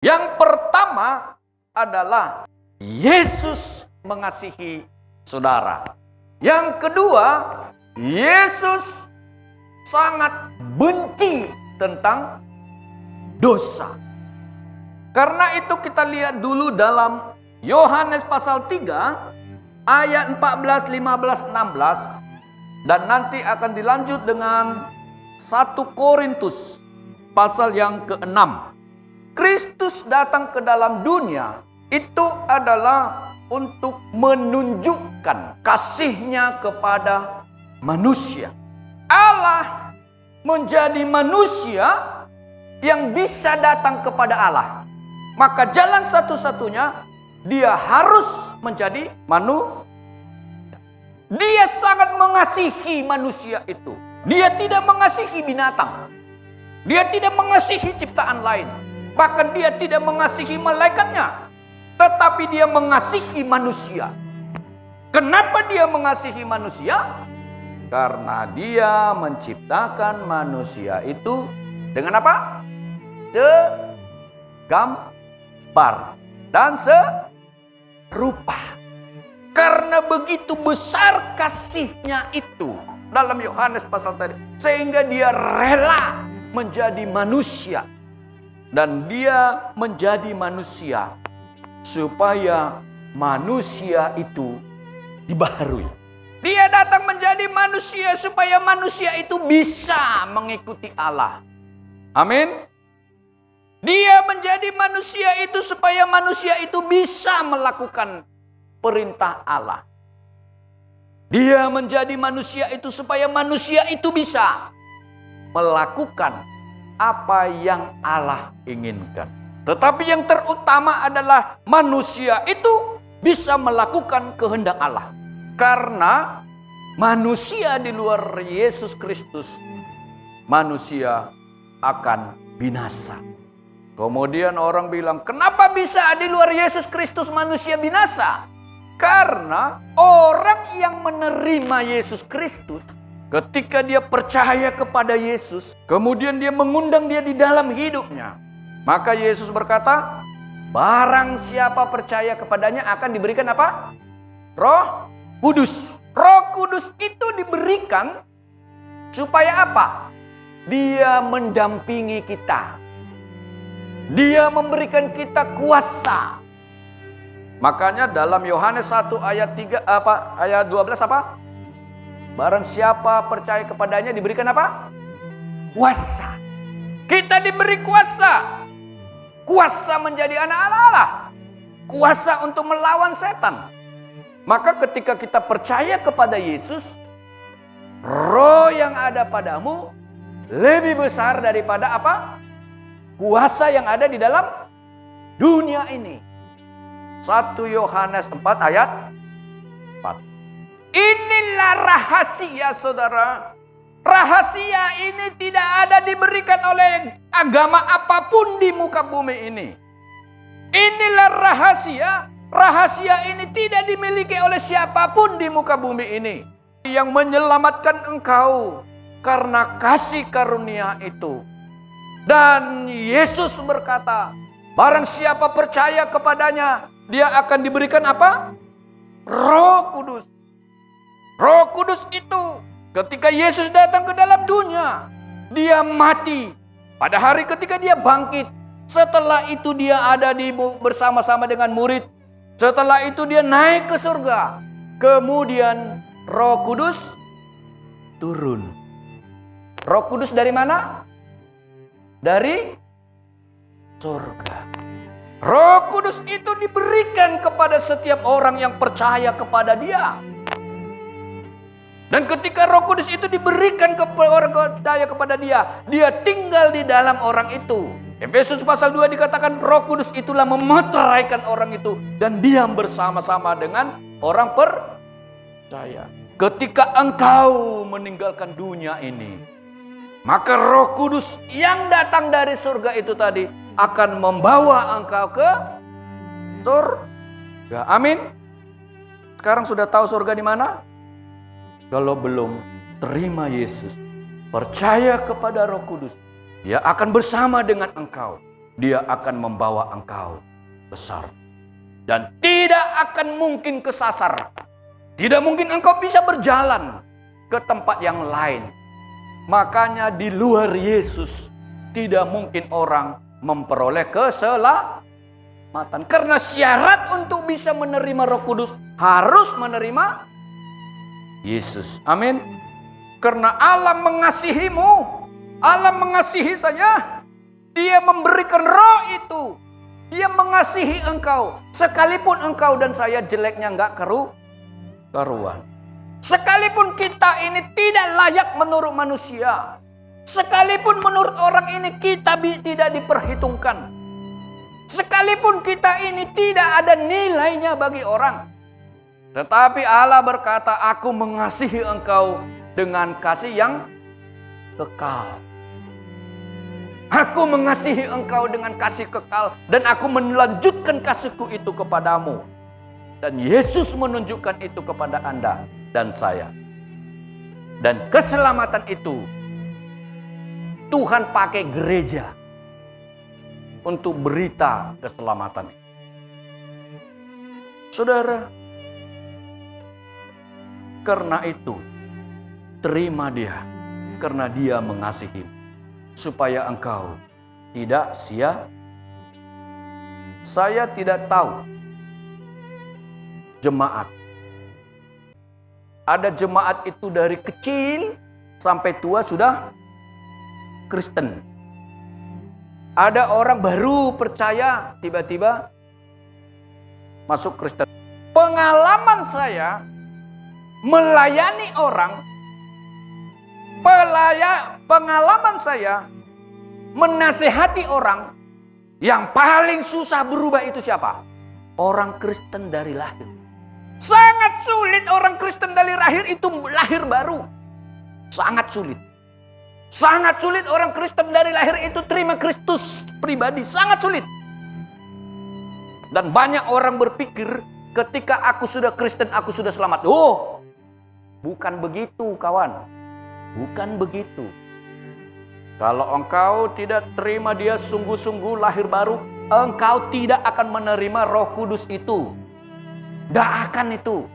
Yang pertama adalah Yesus mengasihi saudara. Yang kedua, Yesus sangat benci tentang dosa. Karena itu kita lihat dulu dalam Yohanes pasal 3 ayat 14, 15, 16 dan nanti akan dilanjut dengan 1 Korintus pasal yang ke-6. Kristus datang ke dalam dunia itu adalah untuk menunjukkan kasihnya kepada manusia. Allah menjadi manusia yang bisa datang kepada Allah. Maka jalan satu-satunya dia harus menjadi manusia. Dia sangat mengasihi manusia itu. Dia tidak mengasihi binatang. Dia tidak mengasihi ciptaan lain. Bahkan dia tidak mengasihi malaikatnya. Tetapi dia mengasihi manusia. Kenapa dia mengasihi manusia? Karena dia menciptakan manusia itu dengan apa? Segambar dan serupa. Karena begitu besar kasihnya itu dalam Yohanes pasal tadi, sehingga dia rela menjadi manusia. Dan dia menjadi manusia supaya manusia itu dibaharui. Dia datang menjadi manusia supaya manusia itu bisa mengikuti Allah. Amin. Dia menjadi manusia itu supaya manusia itu bisa melakukan perintah Allah. Dia menjadi manusia itu supaya manusia itu bisa melakukan apa yang Allah inginkan. Tetapi yang terutama adalah manusia itu bisa melakukan kehendak Allah. Karena manusia di luar Yesus Kristus, manusia akan binasa. Kemudian orang bilang, kenapa bisa di luar Yesus Kristus manusia binasa? Karena orang yang menerima Yesus Kristus, ketika dia percaya kepada Yesus, kemudian dia mengundang dia di dalam hidupnya. Maka Yesus berkata, barang siapa percaya kepadanya akan diberikan apa? Roh Kudus. Roh Kudus itu diberikan supaya apa? Dia mendampingi kita. Dia memberikan kita kuasa. Makanya dalam Yohanes 1 ayat 3 ayat 12 apa? Barang siapa percaya kepadanya diberikan apa? Kuasa. Kita diberi kuasa. Kuasa menjadi anak Allah. Kuasa untuk melawan setan. Maka ketika kita percaya kepada Yesus, roh yang ada padamu lebih besar daripada apa? Kuasa yang ada di dalam dunia ini. 1 Yohanes 4 ayat 4. Inilah rahasia, saudara. Rahasia ini tidak ada diberikan oleh agama apapun di muka bumi ini. Inilah rahasia. Rahasia ini tidak dimiliki oleh siapapun di muka bumi ini. Yang menyelamatkan engkau karena kasih karunia itu. Dan Yesus berkata, barang siapa percaya kepadanya, dia akan diberikan apa? Roh Kudus. Roh Kudus itu ketika Yesus datang ke dalam dunia, dia mati. Pada hari ketika dia bangkit, setelah itu dia ada bersama-sama dengan murid. Setelah itu dia naik ke surga. Kemudian Roh Kudus turun. Roh Kudus dari mana? Dari surga. Roh Kudus itu diberikan kepada setiap orang yang percaya kepada dia. Dan ketika Roh Kudus itu diberikan kepada orang percaya kepada dia, dia tinggal di dalam orang itu. Efesus pasal 2 dikatakan Roh Kudus itulah memeteraikan orang itu dan diam bersama-sama dengan orang percaya. Ketika engkau meninggalkan dunia ini, maka Roh Kudus yang datang dari surga itu tadi akan membawa engkau ke surga. Amin. Sekarang sudah tahu surga di mana? Kalau belum, terima Yesus. Percaya kepada Roh Kudus. Dia akan bersama dengan engkau. Dia akan membawa engkau besar. Dan tidak akan mungkin kesasar. Tidak mungkin engkau bisa berjalan ke tempat yang lain. Makanya di luar Yesus tidak mungkin orang memperoleh keselamatan. Karena syarat untuk bisa menerima Roh Kudus harus menerima Yesus. Amin. Karena Allah mengasihimu, Allah mengasihi saya. Dia memberikan Roh itu. Dia mengasihi engkau. Sekalipun engkau dan saya jeleknya enggak karuan. Sekalipun kita ini tidak layak menurut manusia. Sekalipun menurut orang ini kita tidak diperhitungkan. Sekalipun kita ini tidak ada nilainya bagi orang. Tetapi Allah berkata, aku mengasihi engkau dengan kasih yang kekal. Aku mengasihi engkau dengan kasih kekal. Dan aku melanjutkan kasihku itu kepadamu. Dan Yesus menunjukkan itu kepada Anda dan saya. Dan keselamatan itu Tuhan pakai gereja untuk berita keselamatan. Saudara, karena itu terima Dia, karena Dia mengasihi. Supaya engkau tidak sia. Saya tidak tahu jemaat. Ada jemaat itu dari kecil sampai tua sudah Kristen. Ada orang baru percaya tiba-tiba masuk Kristen. Pengalaman saya melayani orang, pengalaman saya menasehati orang, yang paling susah berubah itu siapa? Orang Kristen dari lahir. Sangat sulit orang Kristen dari lahir itu lahir baru. Sangat sulit. Sangat sulit orang Kristen dari lahir itu terima Kristus pribadi. Sangat sulit. Dan banyak orang berpikir ketika aku sudah Kristen aku sudah selamat. Oh, bukan begitu kawan. Bukan begitu. Kalau engkau tidak terima Dia sungguh-sungguh lahir baru, engkau tidak akan menerima Roh Kudus itu. Tidak akan itu.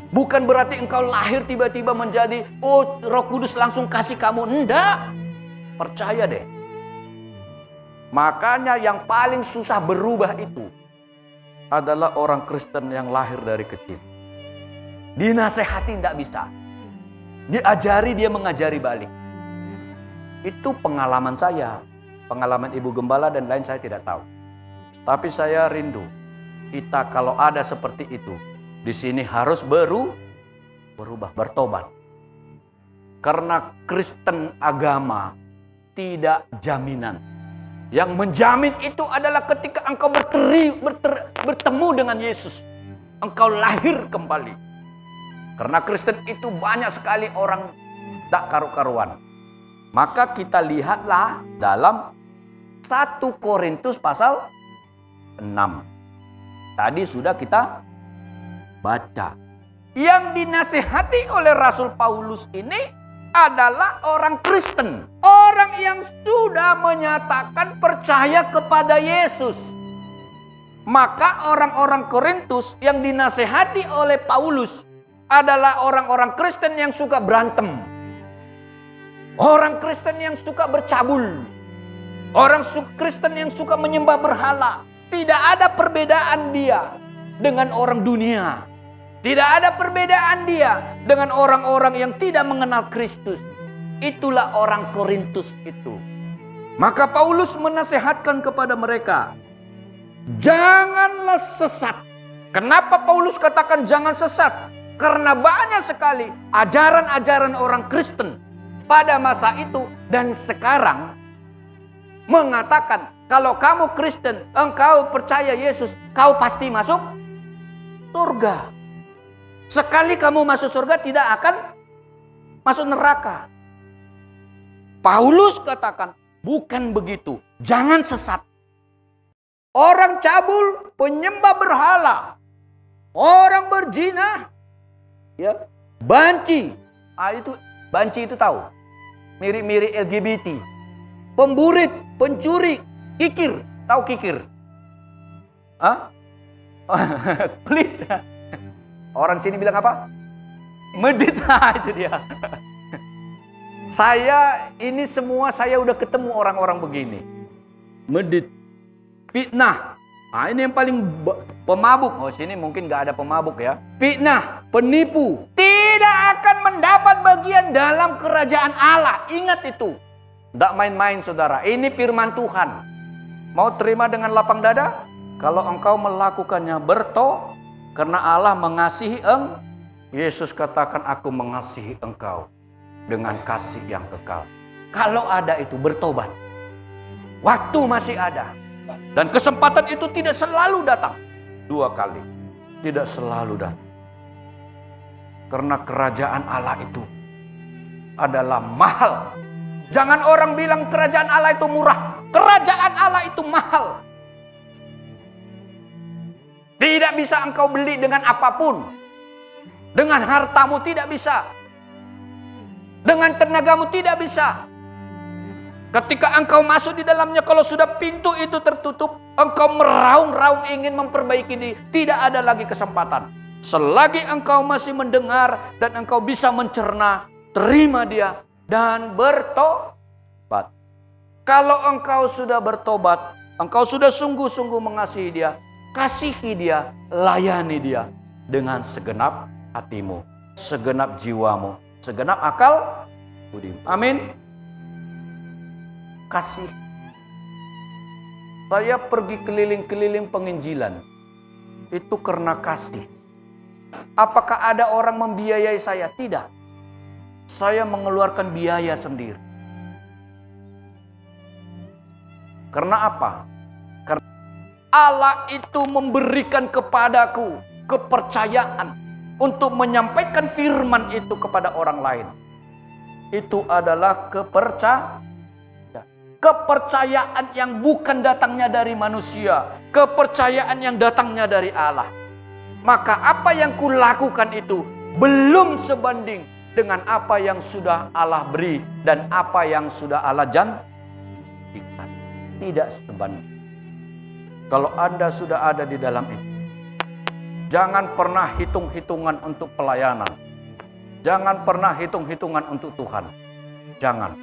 Bukan berarti engkau lahir tiba-tiba menjadi, oh Roh Kudus langsung kasih kamu. Tidak. Percaya deh. Makanya yang paling susah berubah itu adalah orang Kristen yang lahir dari kecil. Dinasehati tidak bisa. Diajari dia mengajari balik. Itu pengalaman saya. Pengalaman Ibu Gembala dan lain saya tidak tahu. Tapi saya rindu. Kita kalau ada seperti itu. Di sini harus berubah, bertobat. Karena Kristen agama tidak jaminan. Yang menjamin itu adalah ketika engkau bertemu dengan Yesus. Engkau lahir kembali. Karena Kristen itu banyak sekali orang tak karu-karuan. Maka kita lihatlah dalam 1 Korintus pasal 6. Tadi sudah kita baca. Yang dinasihati oleh Rasul Paulus ini adalah orang Kristen. Orang yang sudah menyatakan percaya kepada Yesus. Maka orang-orang Korintus yang dinasihati oleh Paulus adalah orang-orang Kristen yang suka berantem. Orang Kristen yang suka bercabul. Orang Kristen yang suka menyembah berhala. Tidak ada perbedaan dia dengan orang dunia. Tidak ada perbedaan dia dengan orang-orang yang tidak mengenal Kristus. Itulah orang Korintus itu. Maka Paulus menasehatkan kepada mereka, janganlah sesat. Kenapa Paulus katakan jangan sesat? Karena banyak sekali ajaran-ajaran orang Kristen pada masa itu dan sekarang mengatakan kalau kamu Kristen, engkau percaya Yesus, kau pasti masuk surga. Sekali kamu masuk surga tidak akan masuk neraka. Paulus katakan bukan begitu, jangan sesat. Orang cabul, penyembah berhala, orang berzina, ya, banci. Itu banci itu tahu. Mirip-mirip LGBT. Pemburit, pencuri, Kikir, tahu kikir? Hah? Pelit. Orang sini bilang apa? Medit. Nah, itu dia. Saya udah ketemu orang-orang begini. Medit. Fitnah. Nah, ini yang paling pemabuk. Oh, sini mungkin gak ada pemabuk ya. Fitnah, penipu. Tidak akan mendapat bagian dalam kerajaan Allah. Ingat itu. Tidak main-main saudara. Ini firman Tuhan. Mau terima dengan lapang dada? Kalau engkau melakukannya karena Allah mengasihi Yesus katakan, aku mengasihi engkau dengan kasih yang kekal. Kalau ada itu, bertobat. Waktu masih ada. Dan kesempatan itu tidak selalu datang 2 kali. Tidak selalu datang. Karena kerajaan Allah itu adalah mahal. Jangan orang bilang kerajaan Allah itu murah. Kerajaan Allah itu mahal. Tidak bisa engkau beli dengan apapun. Dengan hartamu tidak bisa. Dengan tenagamu tidak bisa. Ketika engkau masuk di dalamnya, kalau sudah pintu itu tertutup, engkau meraung-raung ingin memperbaiki diri, tidak ada lagi kesempatan. Selagi engkau masih mendengar dan engkau bisa mencerna, terima dia dan bertobat. Kalau engkau sudah bertobat, engkau sudah sungguh-sungguh mengasihi dia, kasihi dia, layani dia dengan segenap hatimu, segenap jiwamu, segenap akal budimu. Amin. Kasih. Saya pergi keliling-keliling penginjilan. Itu karena kasih. Apakah ada orang membiayai saya? Tidak. Saya mengeluarkan biaya sendiri. Karena apa? Karena Allah itu memberikan kepadaku kepercayaan untuk menyampaikan firman itu kepada orang lain. Itu adalah kepercayaan yang bukan datangnya dari manusia, kepercayaan yang datangnya dari Allah. Maka apa yang kulakukan itu belum sebanding dengan apa yang sudah Allah beri dan apa yang sudah Allah janjikan. Tidak sebanding. Kalau Anda sudah ada di dalam itu, jangan pernah hitung-hitungan untuk pelayanan. Jangan pernah hitung-hitungan untuk Tuhan. Jangan.